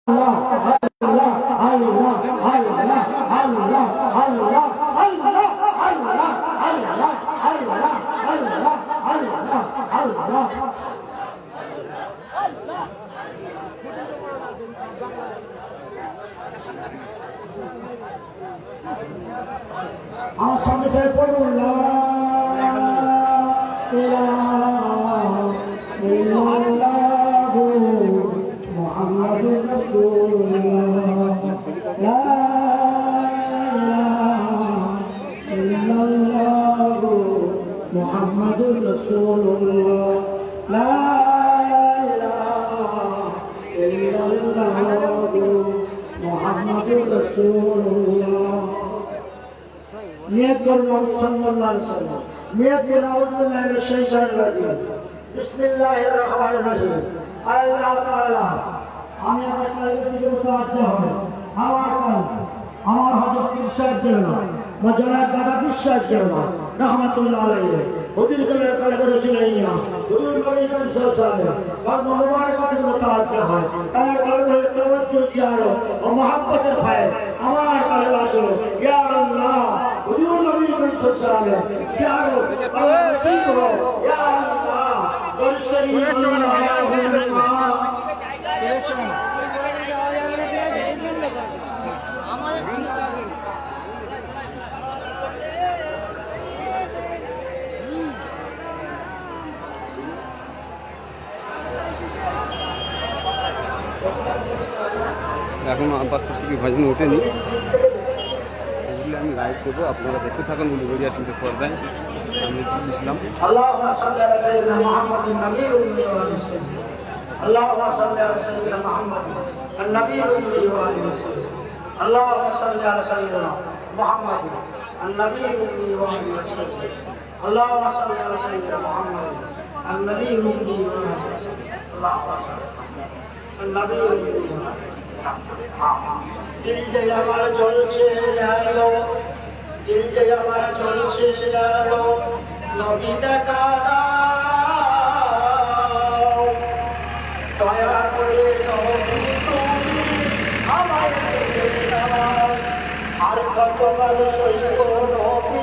আমার সামনে সবাই পড়ুন মুহাম্মাদুর রাসূলুল্লাহ লা ইলাহা ইল্লাল্লাহ মুহাম্মাদুর রাসূলুল্লাহ লা ইলাহা ইল্লাল্লাহ মুহাম্মাদুর রাসূলুল্লাহ। নিয়ত করুন সাল্লাল্লাহু আলাইহি ওয়াসাল্লাম, নিয়ত করুন আউযু বিল্লাহি মিনাশ শাইতানির রাজিম, বিসমিল্লাহির রহমানির রহিম। আল্লাহ তাআলা আমি আমার কালকে থেকে মুতাওয়াজ্জা হই, আমার কাল আমার হযরত পীর সাহেব জেলা মজনাত দাদা পীর সাহেব জেলা রাহমাতুল্লাহ আলাইহি হুজুর কালের কালে রাসূলুল্লাহ হুজুর নবী করিম সাল্লাল্লাহু আলাইহি ওয়াসাল্লাম মুবারকাতের মুতাওয়াজ্জা হই, তার কালবে তাওয়াজ্জুহ জিয়ারত ও মহব্বতের ফায়েজ আমার কালে আসো ইয়া আল্লাহ হুজুর নবী করিম সাল্লাল্লাহু আলাইহি ওয়াসাল্লাম জিয়ারত আর নসিব হো ইয়া আল্লাহ দরশরী এখন বাস্তব থেকে ভজন ওঠেনি, এগুলি আমি লাইভ দেবো, আপনারা দেখতে থাকুন বুলুগড়িয়া টিভিতে পর্দায়। আমি ইসলাম اللهم صل على سيدنا محمد النبي الأمي وآله وسلم. اللهم صل على سيدنا محمد النبي الأمي وآله وسلم. اللهم صل على سيدنا محمد النبي الأمي وآله وسلم. اللهم صل على سيدنا محمد النبي الأمي وآله وسلم. اللهم صل على النبي الأمي وآله وسلم. दिल जय हमारा जलसे जालो, दिल जय हमारा जलसे जालो, नबी দেখা দাও, দয়া করে নবী তুমি আমায় পেয়ে দাও, আর কত ভালো সইব নবী